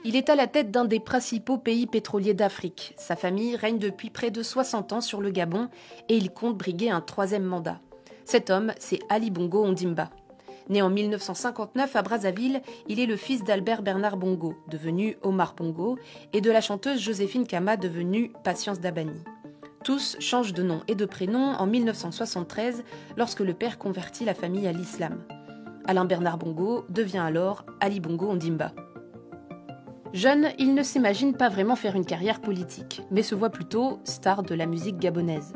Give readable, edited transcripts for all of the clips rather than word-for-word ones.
Il est à la tête d'un des principaux pays pétroliers d'Afrique. Sa famille règne depuis près de 60 ans sur le Gabon et il compte briguer un troisième mandat. Cet homme, c'est Ali Bongo Ondimba. Né en 1959 à Brazzaville, il est le fils d'Albert Bernard Bongo, devenu Omar Bongo, et de la chanteuse Joséphine Kama, devenue Patience Dabani. Tous changent de nom et de prénom en 1973 lorsque le père convertit la famille à l'islam. Alain Bernard Bongo devient alors Ali Bongo Ondimba. Jeune, il ne s'imagine pas vraiment faire une carrière politique, mais se voit plutôt star de la musique gabonaise.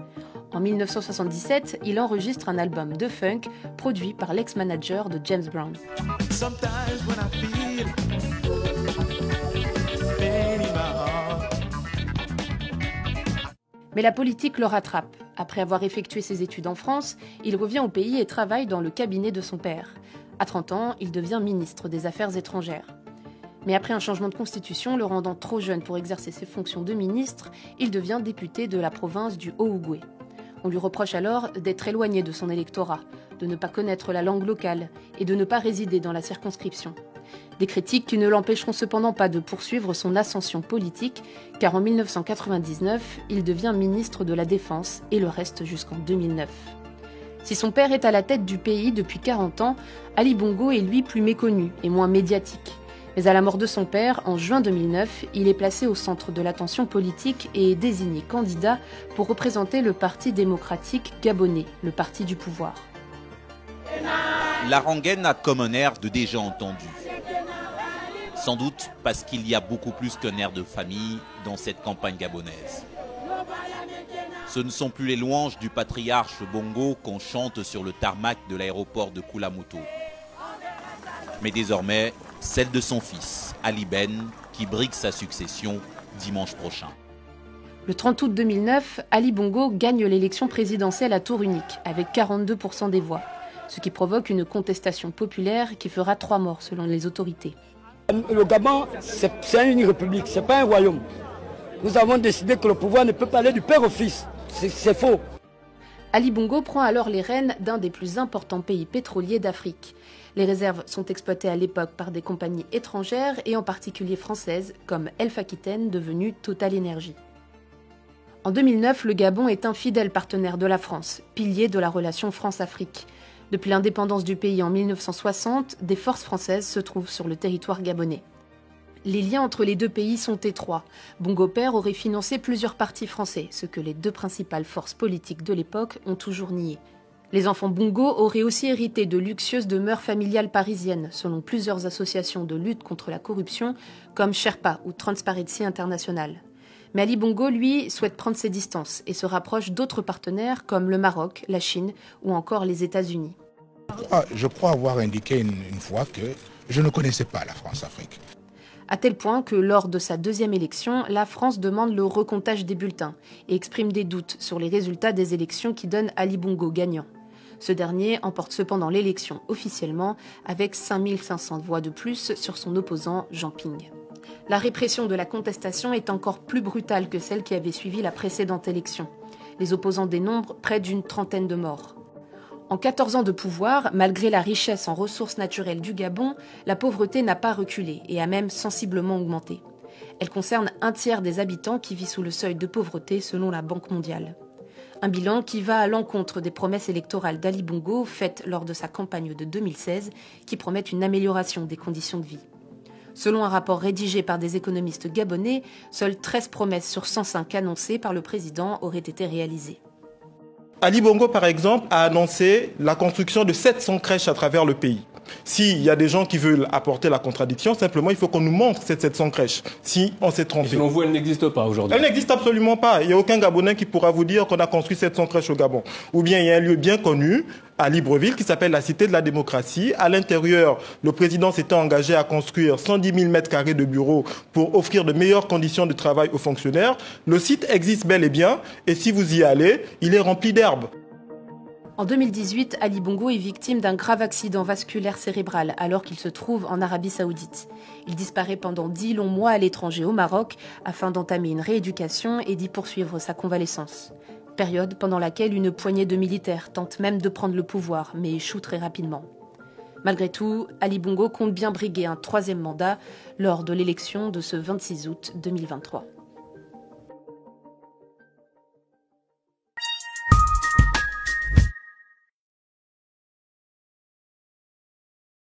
En 1977, il enregistre un album de funk produit par l'ex-manager de James Brown. Mais la politique le rattrape. Après avoir effectué ses études en France, il revient au pays et travaille dans le cabinet de son père. À 30 ans, il devient ministre des Affaires étrangères. Mais après un changement de constitution le rendant trop jeune pour exercer ses fonctions de ministre, il devient député de la province du Haut-Ogooué. On lui reproche alors d'être éloigné de son électorat, de ne pas connaître la langue locale et de ne pas résider dans la circonscription. Des critiques qui ne l'empêcheront cependant pas de poursuivre son ascension politique, car en 1999, il devient ministre de la Défense et le reste jusqu'en 2009. Si son père est à la tête du pays depuis 40 ans, Ali Bongo est lui plus méconnu et moins médiatique. Mais à la mort de son père, en juin 2009, il est placé au centre de l'attention politique et est désigné candidat pour représenter le Parti démocratique gabonais, le parti du pouvoir. La rengaine a comme un air de déjà entendu. Sans doute parce qu'il y a beaucoup plus qu'un air de famille dans cette campagne gabonaise. Ce ne sont plus les louanges du patriarche Bongo qu'on chante sur le tarmac de l'aéroport de Koulamouto. Mais désormais, celle de son fils, Ali Ben, qui brigue sa succession dimanche prochain. Le 30 août 2009, Ali Bongo gagne l'élection présidentielle à tour unique, avec 42% des voix, ce qui provoque une contestation populaire qui fera 3 morts selon les autorités. Le Gabon, c'est une république, ce n'est pas un royaume. Nous avons décidé que le pouvoir ne peut pas aller du père au fils. C'est faux. Ali Bongo prend alors les rênes d'un des plus importants pays pétroliers d'Afrique. Les réserves sont exploitées à l'époque par des compagnies étrangères et en particulier françaises comme Elf Aquitaine devenue Total Energy. En 2009, le Gabon est un fidèle partenaire de la France, pilier de la relation France-Afrique. Depuis l'indépendance du pays en 1960, des forces françaises se trouvent sur le territoire gabonais. Les liens entre les deux pays sont étroits. Bongo père aurait financé plusieurs partis français, ce que les deux principales forces politiques de l'époque ont toujours nié. Les enfants Bongo auraient aussi hérité de luxueuses demeures familiales parisiennes, selon plusieurs associations de lutte contre la corruption, comme Sherpa ou Transparency International. Mais Ali Bongo, lui, souhaite prendre ses distances et se rapproche d'autres partenaires comme le Maroc, la Chine ou encore les États-Unis. Je crois avoir indiqué une fois que je ne connaissais pas la France-Afrique. À tel point que lors de sa deuxième élection, la France demande le recomptage des bulletins et exprime des doutes sur les résultats des élections qui donnent Ali Bongo gagnant. Ce dernier emporte cependant l'élection officiellement avec 5500 voix de plus sur son opposant Jean Ping. La répression de la contestation est encore plus brutale que celle qui avait suivi la précédente élection. Les opposants dénombrent près d'une trentaine de morts. En 14 ans de pouvoir, malgré la richesse en ressources naturelles du Gabon, la pauvreté n'a pas reculé et a même sensiblement augmenté. Elle concerne un tiers des habitants qui vit sous le seuil de pauvreté selon la Banque mondiale. Un bilan qui va à l'encontre des promesses électorales d'Ali Bongo faites lors de sa campagne de 2016 qui promettent une amélioration des conditions de vie. Selon un rapport rédigé par des économistes gabonais, seules 13 promesses sur 105 annoncées par le président auraient été réalisées. Ali Bongo, par exemple, a annoncé la construction de 700 crèches à travers le pays. S'il y a des gens qui veulent apporter la contradiction, simplement il faut qu'on nous montre ces 700 crèches, si on s'est trompé. Et selon vous, elle n'existe pas aujourd'hui? Elle n'existe absolument pas. Il n'y a aucun Gabonais qui pourra vous dire qu'on a construit 700 crèches au Gabon. Ou bien il y a un lieu bien connu, à Libreville, qui s'appelle la Cité de la Démocratie. À l'intérieur, le président s'était engagé à construire 110 000 m² de bureaux pour offrir de meilleures conditions de travail aux fonctionnaires. Le site existe bel et bien, et si vous y allez, il est rempli d'herbes. En 2018, Ali Bongo est victime d'un grave accident vasculaire cérébral alors qu'il se trouve en Arabie Saoudite. Il disparaît pendant 10 longs mois à l'étranger au Maroc afin d'entamer une rééducation et d'y poursuivre sa convalescence. Période pendant laquelle une poignée de militaires tentent même de prendre le pouvoir mais échouent très rapidement. Malgré tout, Ali Bongo compte bien briguer un troisième mandat lors de l'élection de ce 26 août 2023.